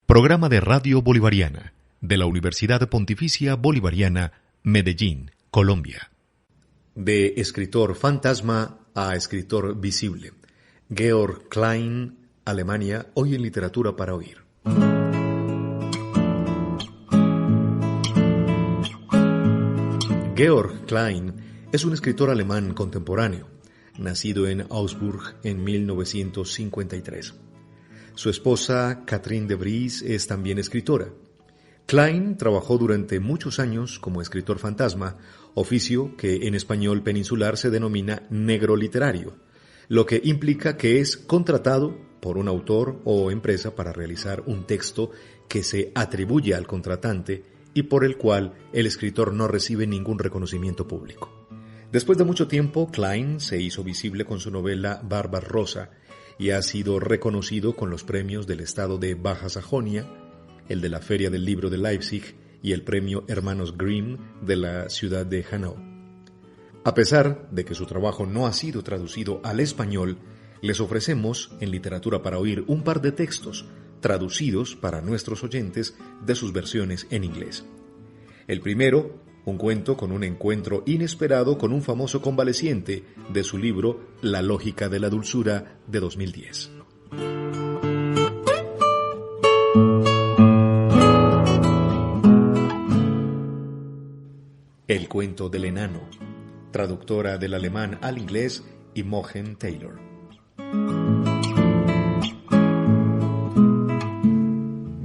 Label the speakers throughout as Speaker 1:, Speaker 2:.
Speaker 1: Programa de Radio Bolivariana de la Universidad Pontificia Bolivariana, Medellín, Colombia. De escritor fantasma a escritor visible. Georg Klein, Alemania, hoy en Literatura para Oír. Georg Klein es un escritor alemán contemporáneo, nacido en Augsburg en 1953. Su esposa, Catherine de Vries, es también escritora. Klein trabajó durante muchos años como escritor fantasma, oficio que en español peninsular se denomina negro literario, lo que implica que es contratado por un autor o empresa para realizar un texto que se atribuye al contratante y por el cual el escritor no recibe ningún reconocimiento público. Después de mucho tiempo, Klein se hizo visible con su novela Barbarossa y ha sido reconocido con los premios del estado de Baja Sajonia, el de la Feria del Libro de Leipzig y el premio Hermanos Grimm de la ciudad de Hanau. A pesar de que su trabajo no ha sido traducido al español, les ofrecemos en Literatura para Oír un par de textos traducidos para nuestros oyentes de sus versiones en inglés. El primero, un cuento con un encuentro inesperado con un famoso convaleciente de su libro La lógica de la dulzura de 2010. El cuento del enano, traductora del alemán al inglés Imogen Taylor.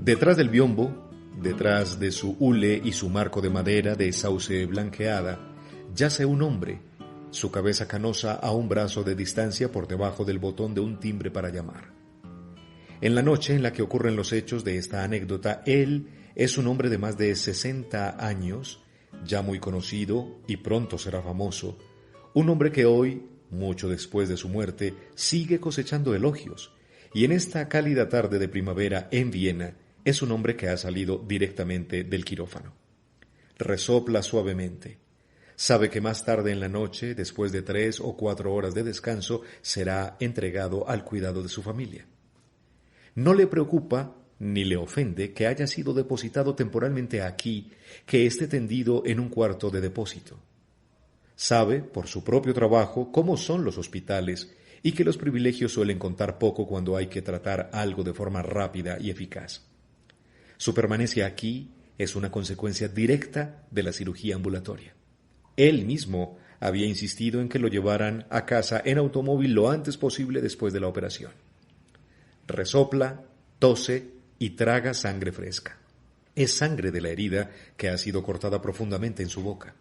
Speaker 1: Detrás del biombo, detrás de su hule y su marco de madera de sauce blanqueada, yace un hombre, su cabeza canosa a un brazo de distancia por debajo del botón de un timbre para llamar. En la noche en la que ocurren los hechos de esta anécdota, él es un hombre de más de 60 años, ya muy conocido y pronto será famoso, un hombre que hoy, mucho después de su muerte, sigue cosechando elogios, y en esta cálida tarde de primavera en Viena, es un hombre que ha salido directamente del quirófano. Resopla suavemente. Sabe que más tarde en la noche, después de 3 o 4 horas de descanso, será entregado al cuidado de su familia. No le preocupa ni le ofende que haya sido depositado temporalmente aquí, que esté tendido en un cuarto de depósito. Sabe, por su propio trabajo, cómo son los hospitales y que los privilegios suelen contar poco cuando hay que tratar algo de forma rápida y eficaz. Su permanencia aquí es una consecuencia directa de la cirugía ambulatoria. Él mismo había insistido en que lo llevaran a casa en automóvil lo antes posible después de la operación. Resopla, tose y traga sangre fresca. Es sangre de la herida que ha sido cortada profundamente en su boca.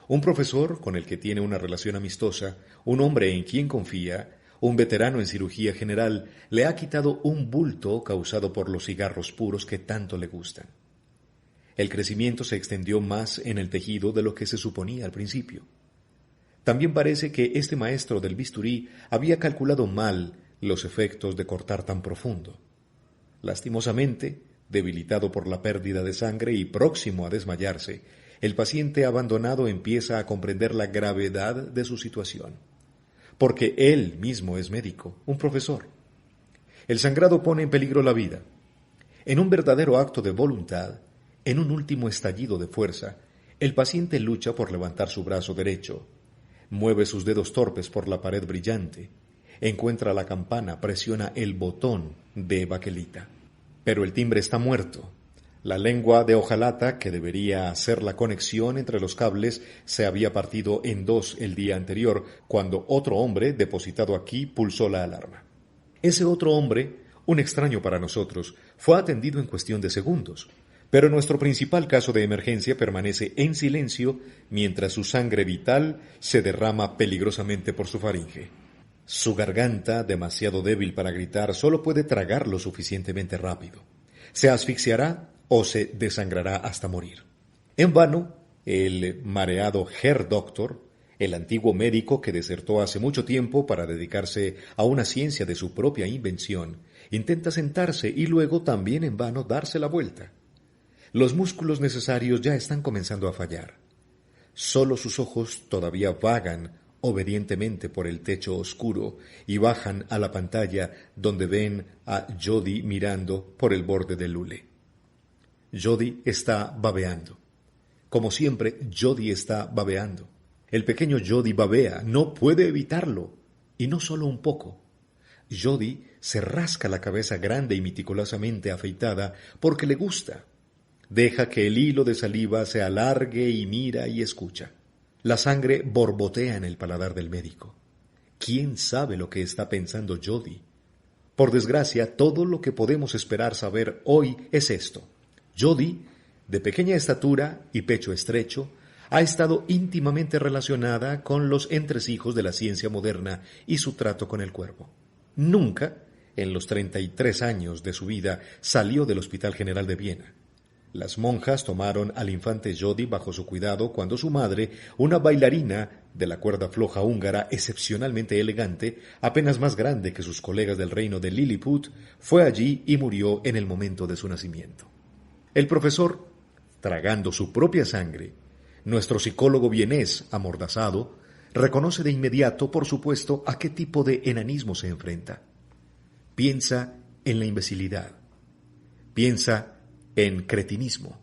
Speaker 1: Un profesor con el que tiene una relación amistosa, un hombre en quien confía, un veterano en cirugía general, le ha quitado un bulto causado por los cigarros puros que tanto le gustan. El crecimiento se extendió más en el tejido de lo que se suponía al principio. También parece que este maestro del bisturí había calculado mal los efectos de cortar tan profundo. Lastimosamente, debilitado por la pérdida de sangre y próximo a desmayarse, el paciente abandonado empieza a comprender la gravedad de su situación. Porque él mismo es médico, un profesor. El sangrado pone en peligro la vida. En un verdadero acto de voluntad, en un último estallido de fuerza, el paciente lucha por levantar su brazo derecho, mueve sus dedos torpes por la pared brillante, encuentra la campana, presiona el botón de baquelita. Pero el timbre está muerto. La lengua de hojalata, que debería hacer la conexión entre los cables, se había partido en 2 el día anterior, cuando otro hombre, depositado aquí, pulsó la alarma. Ese otro hombre, un extraño para nosotros, fue atendido en cuestión de segundos, pero nuestro principal caso de emergencia permanece en silencio mientras su sangre vital se derrama peligrosamente por su faringe. Su garganta, demasiado débil para gritar, solo puede tragar lo suficientemente rápido. Se asfixiará o se desangrará hasta morir. En vano, el mareado Herr Doctor, el antiguo médico que desertó hace mucho tiempo para dedicarse a una ciencia de su propia invención, intenta sentarse y luego también en vano darse la vuelta. Los músculos necesarios ya están comenzando a fallar. Solo sus ojos todavía vagan obedientemente por el techo oscuro y bajan a la pantalla donde ven a Jodie mirando por el borde del hule. Jodie está babeando. Como siempre, Jodie está babeando. El pequeño Jodie babea, no puede evitarlo, y no solo un poco. Jodie se rasca la cabeza grande y meticulosamente afeitada porque le gusta. Deja que el hilo de saliva se alargue y mira y escucha. La sangre borbotea en el paladar del médico. ¿Quién sabe lo que está pensando Jodie? Por desgracia, todo lo que podemos esperar saber hoy es esto. Jodie, de pequeña estatura y pecho estrecho, ha estado íntimamente relacionada con los entresijos de la ciencia moderna y su trato con el cuerpo. Nunca, en los 33 años de su vida, salió del Hospital General de Viena. Las monjas tomaron al infante Jodie bajo su cuidado cuando su madre, una bailarina de la cuerda floja húngara excepcionalmente elegante, apenas más grande que sus colegas del reino de Lilliput, fue allí y murió en el momento de su nacimiento. El profesor, tragando su propia sangre, nuestro psicólogo vienés, amordazado, reconoce de inmediato, por supuesto, a qué tipo de enanismo se enfrenta. Piensa en la imbecilidad. Piensa en cretinismo.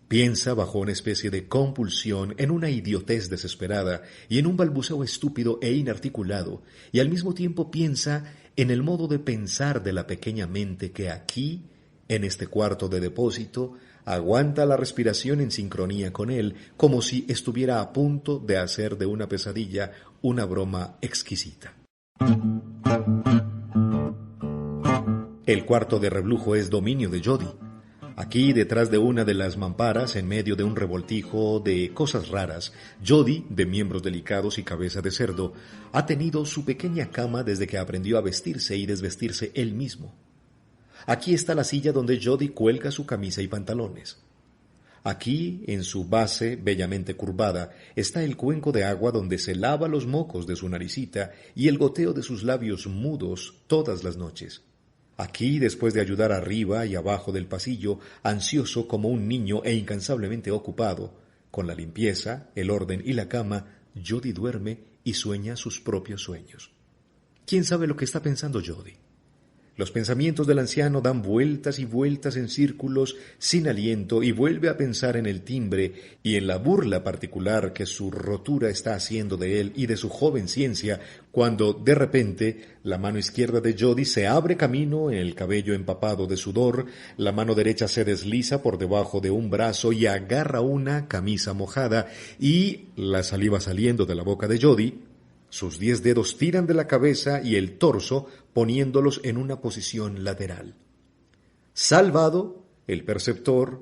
Speaker 1: Piensa bajo una especie de compulsión en una idiotez desesperada y en un balbuceo estúpido e inarticulado, y al mismo tiempo piensa en el modo de pensar de la pequeña mente que aquí, en este cuarto de depósito, aguanta la respiración en sincronía con él, como si estuviera a punto de hacer de una pesadilla una broma exquisita. El cuarto de reblujo es dominio de Jodie. Aquí, detrás de una de las mamparas, en medio de un revoltijo de cosas raras, Jodie, de miembros delicados y cabeza de cerdo, ha tenido su pequeña cama desde que aprendió a vestirse y desvestirse él mismo. Aquí está la silla donde Jodie cuelga su camisa y pantalones. Aquí, en su base bellamente curvada, está el cuenco de agua donde se lava los mocos de su naricita y el goteo de sus labios mudos todas las noches. Aquí, después de ayudar arriba y abajo del pasillo, ansioso como un niño e incansablemente ocupado, con la limpieza, el orden y la cama, Jodie duerme y sueña sus propios sueños. ¿Quién sabe lo que está pensando Jodie? Los pensamientos del anciano dan vueltas y vueltas en círculos sin aliento y vuelve a pensar en el timbre y en la burla particular que su rotura está haciendo de él y de su joven ciencia, cuando de repente la mano izquierda de Jodie se abre camino en el cabello empapado de sudor, la mano derecha se desliza por debajo de un brazo y agarra una camisa mojada y, la saliva saliendo de la boca de Jodie, sus 10 dedos tiran de la cabeza y el torso poniéndolos en una posición lateral. Salvado, el perceptor,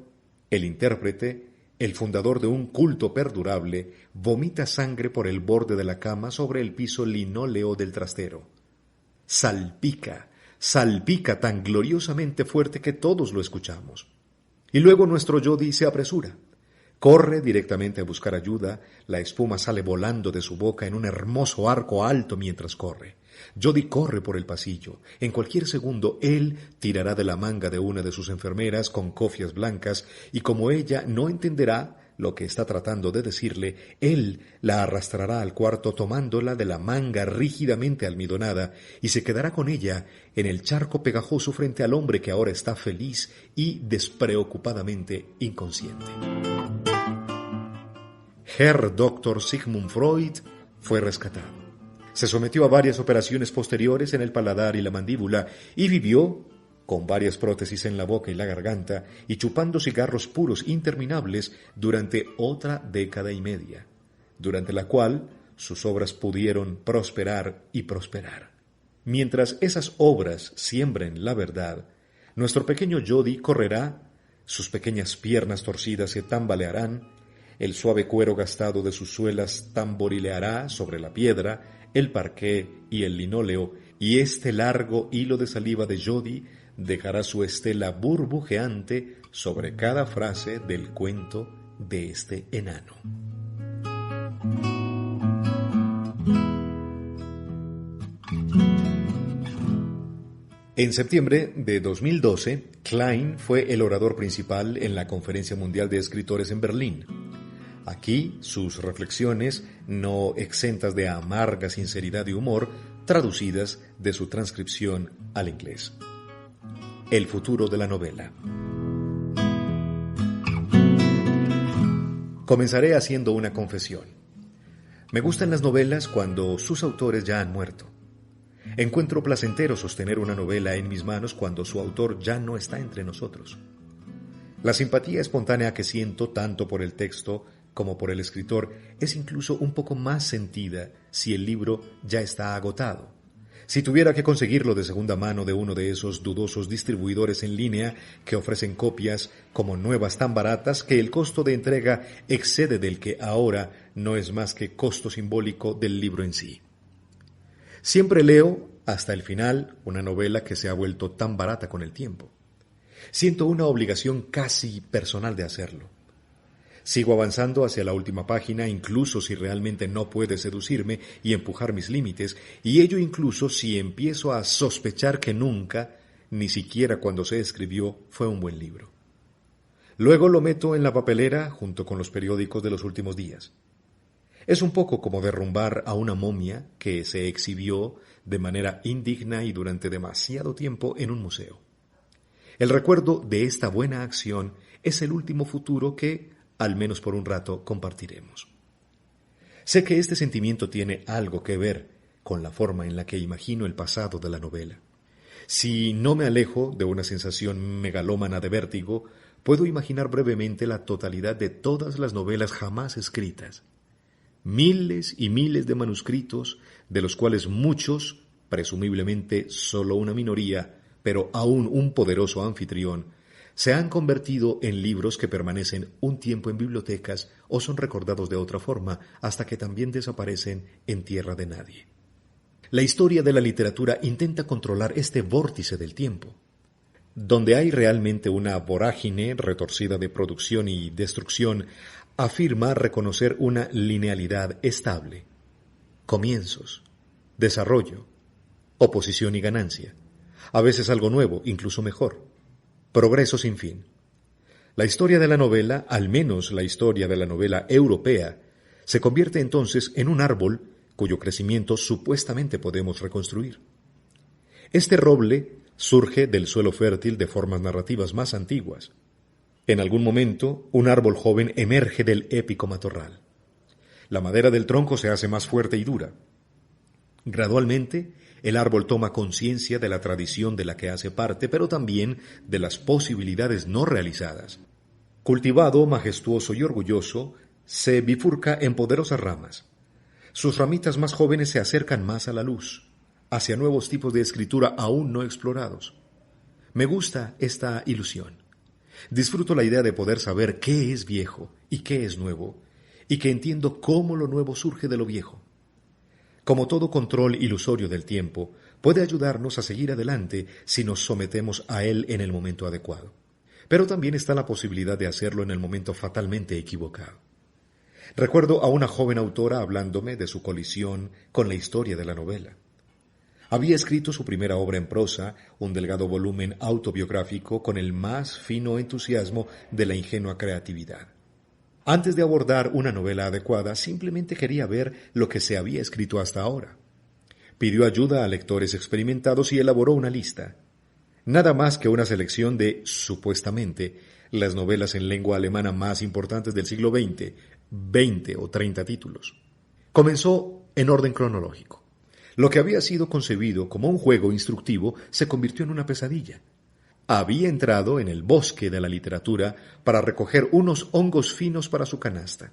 Speaker 1: el intérprete, el fundador de un culto perdurable, vomita sangre por el borde de la cama sobre el piso linóleo del trastero. Salpica, salpica tan gloriosamente fuerte que todos lo escuchamos. Y luego nuestro Jodie se apresura. Corre directamente a buscar ayuda, la espuma sale volando de su boca en un hermoso arco alto mientras corre. Jodie corre por el pasillo. En cualquier segundo, él tirará de la manga de una de sus enfermeras con cofias blancas y como ella no entenderá lo que está tratando de decirle, él la arrastrará al cuarto tomándola de la manga rígidamente almidonada y se quedará con ella en el charco pegajoso frente al hombre que ahora está feliz y despreocupadamente inconsciente. Herr Dr. Sigmund Freud fue rescatado. Se sometió a varias operaciones posteriores en el paladar y la mandíbula y vivió, con varias prótesis en la boca y la garganta y chupando cigarros puros interminables durante otra década y media, durante la cual sus obras pudieron prosperar y prosperar. Mientras esas obras siembren la verdad, nuestro pequeño Jodie correrá, sus pequeñas piernas torcidas se tambalearán, el suave cuero gastado de sus suelas tamborileará sobre la piedra, el parqué y el linóleo, y este largo hilo de saliva de Jodie dejará su estela burbujeante sobre cada frase del cuento de este enano. En septiembre de 2012, Klein fue el orador principal en la Conferencia Mundial de Escritores en Berlín. Aquí sus reflexiones, no exentas de amarga sinceridad y humor, traducidas de su transcripción al inglés. El futuro de la novela. Comenzaré haciendo una confesión. Me gustan las novelas cuando sus autores ya han muerto. Encuentro placentero sostener una novela en mis manos cuando su autor ya no está entre nosotros. La simpatía espontánea que siento tanto por el texto como por el escritor es incluso un poco más sentida si el libro ya está agotado. Si tuviera que conseguirlo de segunda mano de uno de esos dudosos distribuidores en línea que ofrecen copias como nuevas tan baratas que el costo de entrega excede del que ahora no es más que costo simbólico del libro en sí. Siempre leo hasta el final una novela que se ha vuelto tan barata con el tiempo. Siento una obligación casi personal de hacerlo. Sigo avanzando hacia la última página, incluso si realmente no puede seducirme y empujar mis límites, y ello incluso si empiezo a sospechar que nunca, ni siquiera cuando se escribió, fue un buen libro. Luego lo meto en la papelera junto con los periódicos de los últimos días. Es un poco como derrumbar a una momia que se exhibió de manera indigna y durante demasiado tiempo en un museo. El recuerdo de esta buena acción es el último futuro que, al menos por un rato, compartiremos. Sé que este sentimiento tiene algo que ver con la forma en la que imagino el pasado de la novela. Si no me alejo de una sensación megalómana de vértigo, puedo imaginar brevemente la totalidad de todas las novelas jamás escritas. Miles y miles de manuscritos, de los cuales muchos, presumiblemente solo una minoría, pero aún un poderoso anfitrión, se han convertido en libros que permanecen un tiempo en bibliotecas o son recordados de otra forma hasta que también desaparecen en tierra de nadie. La historia de la literatura intenta controlar este vórtice del tiempo. Donde hay realmente una vorágine retorcida de producción y destrucción, afirma reconocer una linealidad estable. Comienzos, desarrollo, oposición y ganancia. A veces algo nuevo, incluso mejor. Progreso sin fin. La historia de la novela, al menos la historia de la novela europea, se convierte entonces en un árbol cuyo crecimiento supuestamente podemos reconstruir. Este roble surge del suelo fértil de formas narrativas más antiguas. En algún momento, un árbol joven emerge del épico matorral. La madera del tronco se hace más fuerte y dura. Gradualmente, el árbol toma conciencia de la tradición de la que hace parte, pero también de las posibilidades no realizadas. Cultivado, majestuoso y orgulloso, se bifurca en poderosas ramas. Sus ramitas más jóvenes se acercan más a la luz, hacia nuevos tipos de escritura aún no explorados. Me gusta esta ilusión. Disfruto la idea de poder saber qué es viejo y qué es nuevo, y que entiendo cómo lo nuevo surge de lo viejo. Como todo control ilusorio del tiempo, puede ayudarnos a seguir adelante si nos sometemos a él en el momento adecuado. Pero también está la posibilidad de hacerlo en el momento fatalmente equivocado. Recuerdo a una joven autora hablándome de su colisión con la historia de la novela. Había escrito su primera obra en prosa, un delgado volumen autobiográfico con el más fino entusiasmo de la ingenua creatividad. Antes de abordar una novela adecuada, simplemente quería ver lo que se había escrito hasta ahora. Pidió ayuda a lectores experimentados y elaboró una lista. Nada más que una selección de, supuestamente, las novelas en lengua alemana más importantes del siglo XX, 20 o 30 títulos. Comenzó en orden cronológico. Lo que había sido concebido como un juego instructivo se convirtió en una pesadilla. Había entrado en el bosque de la literatura para recoger unos hongos finos para su canasta,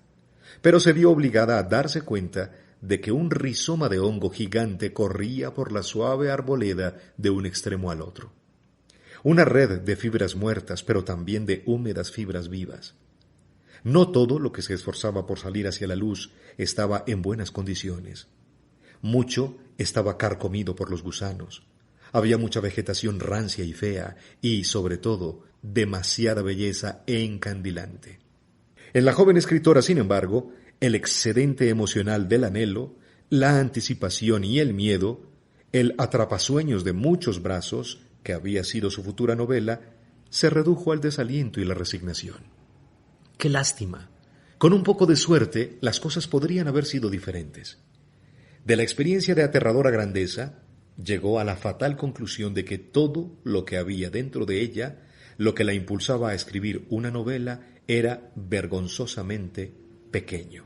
Speaker 1: pero se vio obligada a darse cuenta de que un rizoma de hongo gigante corría por la suave arboleda de un extremo al otro. Una red de fibras muertas, pero también de húmedas fibras vivas. No todo lo que se esforzaba por salir hacia la luz estaba en buenas condiciones. Mucho estaba carcomido por los gusanos. Había mucha vegetación rancia y fea y, sobre todo, demasiada belleza encandilante. En la joven escritora, sin embargo, el excedente emocional del anhelo, la anticipación y el miedo, el atrapasueños de muchos brazos, que había sido su futura novela, se redujo al desaliento y la resignación. ¡Qué lástima! Con un poco de suerte, las cosas podrían haber sido diferentes. De la experiencia de aterradora grandeza, llegó a la fatal conclusión de que todo lo que había dentro de ella, lo que la impulsaba a escribir una novela, era vergonzosamente pequeño.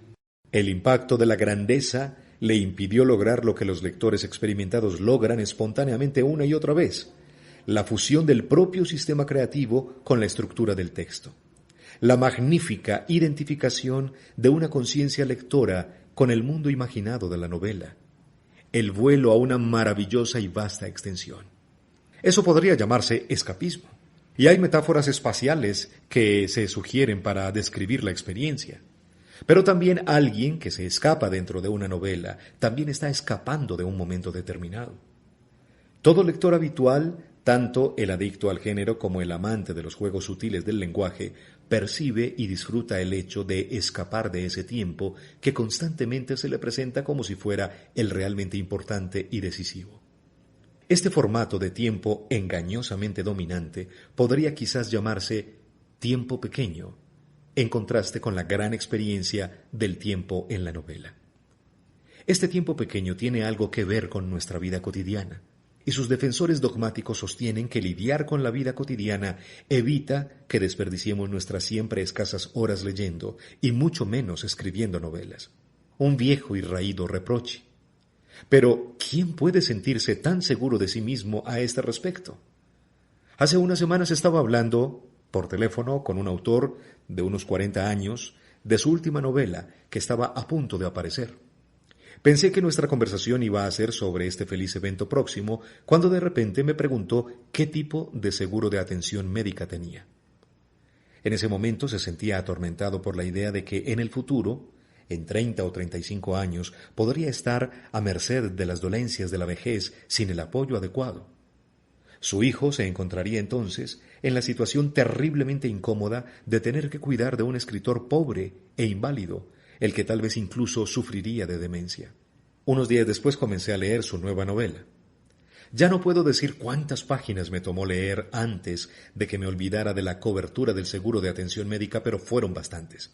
Speaker 1: El impacto de la grandeza le impidió lograr lo que los lectores experimentados logran espontáneamente una y otra vez: la fusión del propio sistema creativo con la estructura del texto, la magnífica identificación de una conciencia lectora con el mundo imaginado de la novela, el vuelo a una maravillosa y vasta extensión. Eso podría llamarse escapismo, y hay metáforas espaciales que se sugieren para describir la experiencia. Pero también alguien que se escapa dentro de una novela también está escapando de un momento determinado. Todo lector habitual, tanto el adicto al género como el amante de los juegos sutiles del lenguaje, percibe y disfruta el hecho de escapar de ese tiempo que constantemente se le presenta como si fuera el realmente importante y decisivo. Este formato de tiempo engañosamente dominante podría quizás llamarse tiempo pequeño, en contraste con la gran experiencia del tiempo en la novela. Este tiempo pequeño tiene algo que ver con nuestra vida cotidiana, y sus defensores dogmáticos sostienen que lidiar con la vida cotidiana evita que desperdiciemos nuestras siempre escasas horas leyendo y mucho menos escribiendo novelas. Un viejo y raído reproche. Pero, ¿quién puede sentirse tan seguro de sí mismo a este respecto? Hace unas semanas estaba hablando por teléfono con un autor de unos 40 años de su última novela que estaba a punto de aparecer. Pensé que nuestra conversación iba a ser sobre este feliz evento próximo, cuando de repente me preguntó qué tipo de seguro de atención médica tenía. En ese momento se sentía atormentado por la idea de que en el futuro, en 30 o 35 años, podría estar a merced de las dolencias de la vejez sin el apoyo adecuado. Su hijo se encontraría entonces en la situación terriblemente incómoda de tener que cuidar de un escritor pobre e inválido, el que tal vez incluso sufriría de demencia. Unos días después comencé a leer su nueva novela. Ya no puedo decir cuántas páginas me tomó leer antes de que me olvidara de la cobertura del seguro de atención médica, pero fueron bastantes.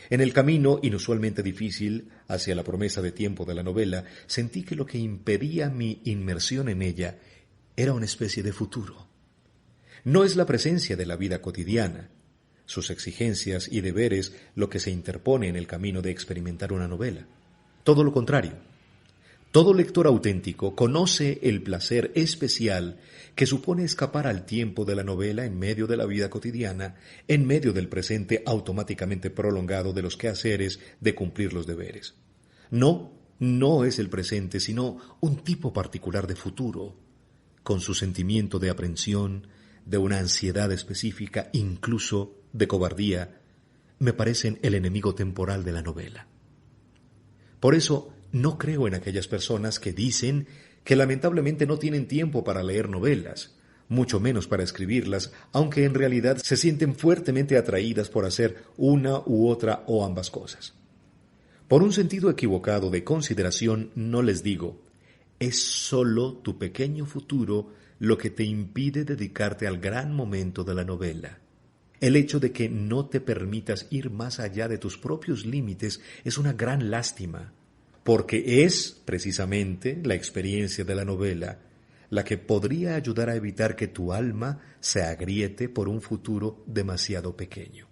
Speaker 1: En el camino, inusualmente difícil, hacia la promesa de tiempo de la novela, sentí que lo que impedía mi inmersión en ella era una especie de futuro. No es la presencia de la vida cotidiana, sus exigencias y deberes, lo que se interpone en el camino de experimentar una novela. Todo lo contrario. Todo lector auténtico conoce el placer especial que supone escapar al tiempo de la novela en medio de la vida cotidiana, en medio del presente automáticamente prolongado de los quehaceres de cumplir los deberes. No es el presente, sino un tipo particular de futuro, con su sentimiento de aprensión, de una ansiedad específica, incluso de cobardía, me parecen el enemigo temporal de la novela. Por eso, no creo en aquellas personas que dicen que lamentablemente no tienen tiempo para leer novelas, mucho menos para escribirlas, aunque en realidad se sienten fuertemente atraídas por hacer una u otra o ambas cosas. Por un sentido equivocado de consideración, no les digo, es solo tu pequeño futuro lo que te impide dedicarte al gran momento de la novela. El hecho de que no te permitas ir más allá de tus propios límites es una gran lástima, porque es precisamente la experiencia de la novela la que podría ayudar a evitar que tu alma se agriete por un futuro demasiado pequeño.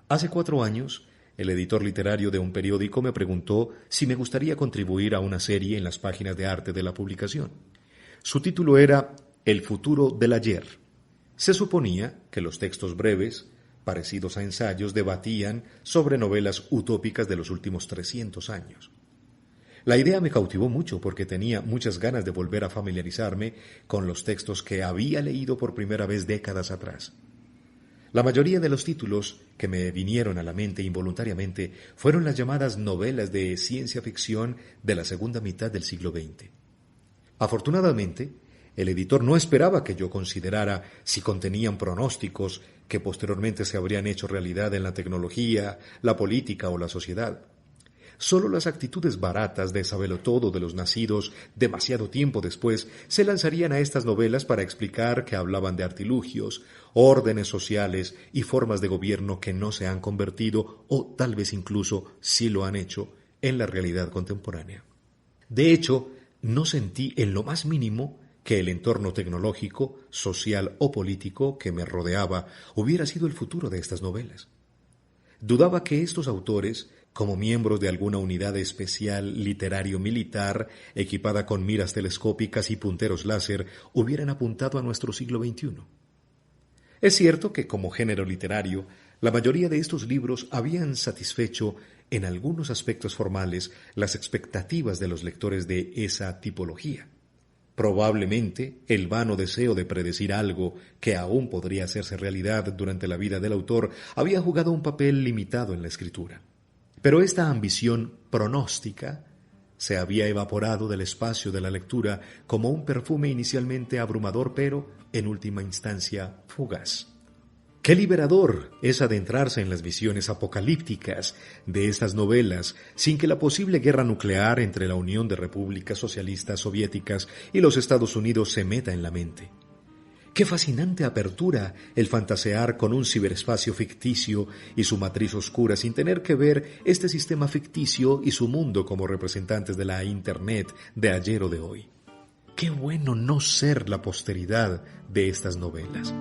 Speaker 1: Hace 4 años, el editor literario de un periódico me preguntó si me gustaría contribuir a una serie en las páginas de arte de la publicación. Su título era El futuro del ayer. Se suponía que los textos breves, parecidos a ensayos, debatían sobre novelas utópicas de los últimos 300 años. La idea me cautivó mucho porque tenía muchas ganas de volver a familiarizarme con los textos que había leído por primera vez décadas atrás. La mayoría de los títulos que me vinieron a la mente involuntariamente fueron las llamadas novelas de ciencia ficción de la segunda mitad del siglo XX. Afortunadamente, el editor no esperaba que yo considerara si contenían pronósticos que posteriormente se habrían hecho realidad en la tecnología, la política o la sociedad. Solo las actitudes baratas de sabelotodo de los nacidos demasiado tiempo después se lanzarían a estas novelas para explicar que hablaban de artilugios, órdenes sociales y formas de gobierno que no se han convertido, o tal vez incluso sí lo han hecho, en la realidad contemporánea. De hecho, no sentí en lo más mínimo que el entorno tecnológico, social o político que me rodeaba hubiera sido el futuro de estas novelas. Dudaba que estos autores, como miembros de alguna unidad especial literario-militar equipada con miras telescópicas y punteros láser, hubieran apuntado a nuestro siglo XXI. Es cierto que como género literario, la mayoría de estos libros habían satisfecho en algunos aspectos formales las expectativas de los lectores de esa tipología. Probablemente el vano deseo de predecir algo que aún podría hacerse realidad durante la vida del autor había jugado un papel limitado en la escritura. Pero esta ambición pronóstica se había evaporado del espacio de la lectura como un perfume inicialmente abrumador, pero en última instancia fugaz. Qué liberador es adentrarse en las visiones apocalípticas de estas novelas sin que la posible guerra nuclear entre la Unión de Repúblicas Socialistas Soviéticas y los Estados Unidos se meta en la mente. Qué fascinante apertura el fantasear con un ciberespacio ficticio y su matriz oscura sin tener que ver este sistema ficticio y su mundo como representantes de la Internet de ayer o de hoy. Qué bueno no ser la posteridad de estas novelas.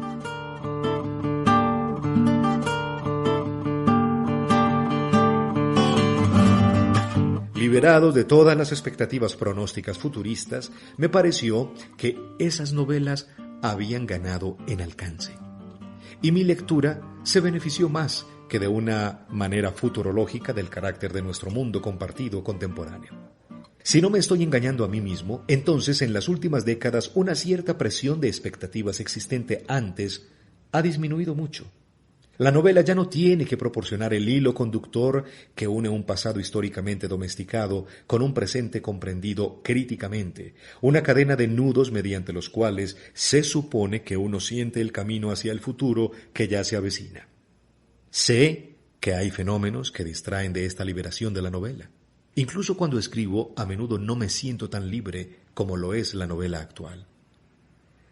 Speaker 1: Liberados de todas las expectativas pronósticas futuristas, me pareció que esas novelas habían ganado en alcance. Y mi lectura se benefició más que de una manera futurológica del carácter de nuestro mundo compartido contemporáneo. Si no me estoy engañando a mí mismo, entonces en las últimas décadas una cierta presión de expectativas existente antes ha disminuido mucho. La novela ya no tiene que proporcionar el hilo conductor que une un pasado históricamente domesticado con un presente comprendido críticamente, una cadena de nudos mediante los cuales se supone que uno siente el camino hacia el futuro que ya se avecina. Sé que hay fenómenos que distraen de esta liberación de la novela. Incluso cuando escribo, a menudo no me siento tan libre como lo es la novela actual.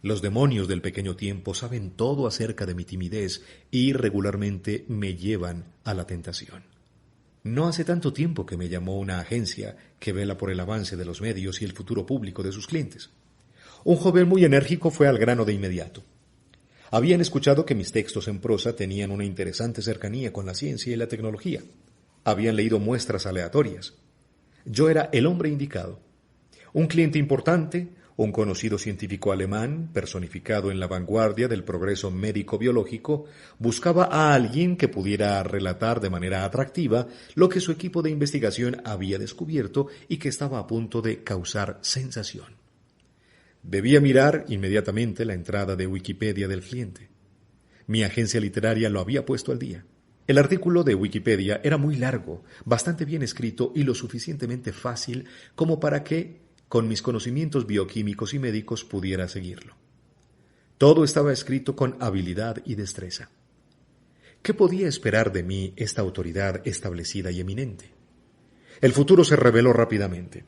Speaker 1: Los demonios del pequeño tiempo saben todo acerca de mi timidez y regularmente me llevan a la tentación. No hace tanto tiempo que me llamó una agencia que vela por el avance de los medios y el futuro público de sus clientes. Un joven muy enérgico fue al grano de inmediato. Habían escuchado que mis textos en prosa tenían una interesante cercanía con la ciencia y la tecnología. Habían leído muestras aleatorias. Yo era el hombre indicado. Un cliente importante, un conocido científico alemán, personificado en la vanguardia del progreso médico-biológico, buscaba a alguien que pudiera relatar de manera atractiva lo que su equipo de investigación había descubierto y que estaba a punto de causar sensación. Debía mirar inmediatamente la entrada de Wikipedia del cliente. Mi agencia literaria lo había puesto al día. El artículo de Wikipedia era muy largo, bastante bien escrito y lo suficientemente fácil como para que con mis conocimientos bioquímicos y médicos pudiera seguirlo. Todo estaba escrito con habilidad y destreza. ¿Qué podía esperar de mí esta autoridad establecida y eminente? El futuro se reveló rápidamente.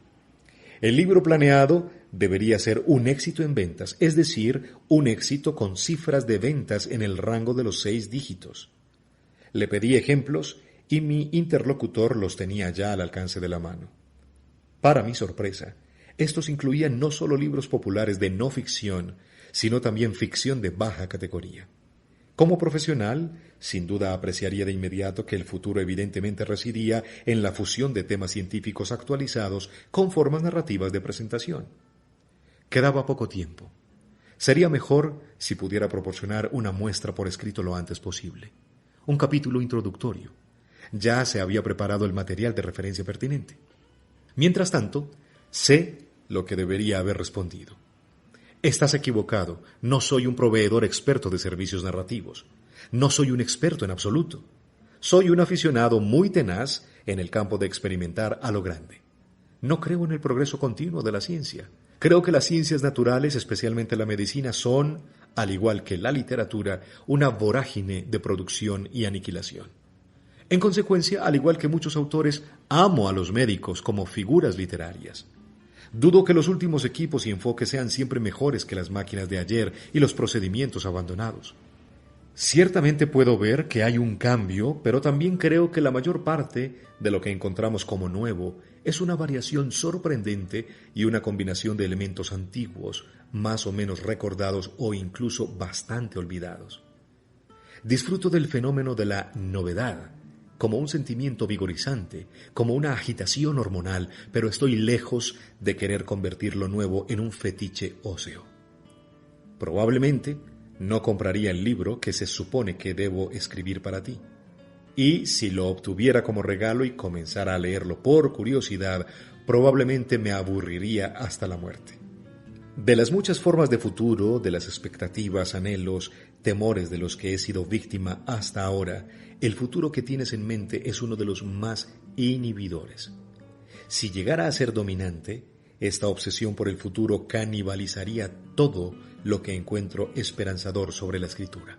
Speaker 1: El libro planeado debería ser un éxito en ventas, es decir, un éxito con cifras de ventas en el rango de los 6 dígitos. Le pedí ejemplos y mi interlocutor los tenía ya al alcance de la mano. Para mi sorpresa, estos incluían no solo libros populares de no ficción, sino también ficción de baja categoría. Como profesional, sin duda apreciaría de inmediato que el futuro evidentemente residía en la fusión de temas científicos actualizados con formas narrativas de presentación. Quedaba poco tiempo. Sería mejor si pudiera proporcionar una muestra por escrito lo antes posible. Un capítulo introductorio. Ya se había preparado el material de referencia pertinente. Mientras tanto, sé lo que debería haber respondido. Estás equivocado. No soy un proveedor experto de servicios narrativos. No soy un experto en absoluto. Soy un aficionado muy tenaz en el campo de experimentar a lo grande. No creo en el progreso continuo de la ciencia. Creo que las ciencias naturales, especialmente la medicina, son, al igual que la literatura, una vorágine de producción y aniquilación. En consecuencia, al igual que muchos autores, amo a los médicos como figuras literarias. Dudo que los últimos equipos y enfoques sean siempre mejores que las máquinas de ayer y los procedimientos abandonados. Ciertamente puedo ver que hay un cambio, pero también creo que la mayor parte de lo que encontramos como nuevo es una variación sorprendente y una combinación de elementos antiguos, más o menos recordados o incluso bastante olvidados. Disfruto del fenómeno de la novedad, como un sentimiento vigorizante, como una agitación hormonal, pero estoy lejos de querer convertir lo nuevo en un fetiche óseo. Probablemente no compraría el libro que se supone que debo escribir para ti. Y si lo obtuviera como regalo y comenzara a leerlo por curiosidad, probablemente me aburriría hasta la muerte. De las muchas formas de futuro, de las expectativas, anhelos, temores de los que he sido víctima hasta ahora, el futuro que tienes en mente es uno de los más inhibidores. Si llegara a ser dominante, esta obsesión por el futuro canibalizaría todo lo que encuentro esperanzador sobre la escritura.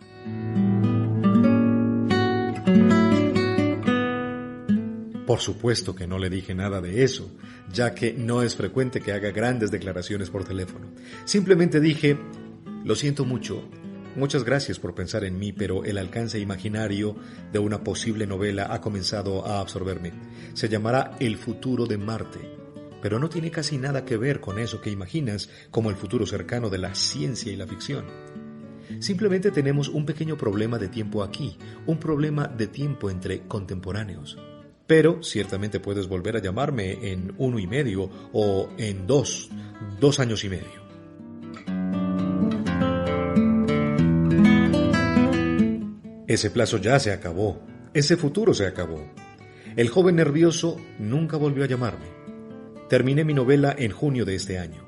Speaker 1: Por supuesto que no le dije nada de eso, ya que no es frecuente que haga grandes declaraciones por teléfono. Simplemente dije, lo siento mucho, muchas gracias por pensar en mí, pero el alcance imaginario de una posible novela ha comenzado a absorberme. Se llamará El futuro de Marte, pero no tiene casi nada que ver con eso que imaginas como el futuro cercano de la ciencia y la ficción. Simplemente tenemos un pequeño problema de tiempo aquí, un problema de tiempo entre contemporáneos. Pero ciertamente puedes volver a llamarme en 1 año o en 2 años y medio. Ese plazo ya se acabó, ese futuro se acabó. El joven nervioso nunca volvió a llamarme. Terminé mi novela en junio de este año.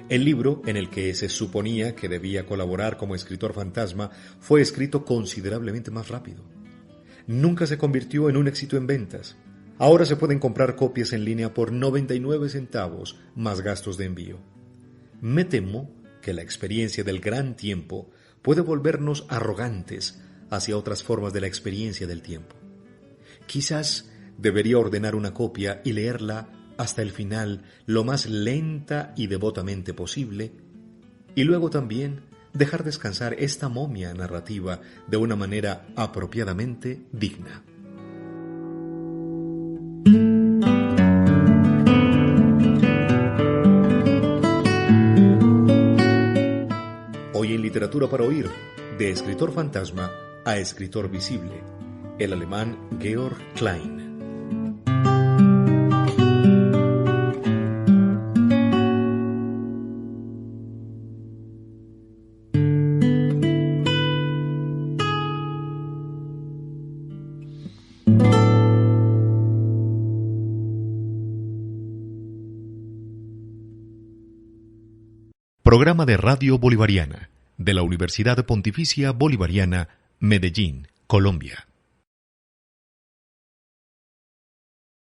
Speaker 1: El libro, en el que se suponía que debía colaborar como escritor fantasma, fue escrito considerablemente más rápido. Nunca se convirtió en un éxito en ventas. Ahora se pueden comprar copias en línea por 99 centavos más gastos de envío. Me temo que la experiencia del gran tiempo puede volvernos arrogantes hacia otras formas de la experiencia del tiempo. Quizás debería ordenar una copia y leerla hasta el final lo más lenta y devotamente posible, y luego también dejar descansar esta momia narrativa de una manera apropiadamente digna. Hoy en Literatura para Oír, de escritor fantasma a escritor visible, el alemán Georg Klein. Programa de Radio Bolivariana de la Universidad Pontificia Bolivariana, Medellín, Colombia.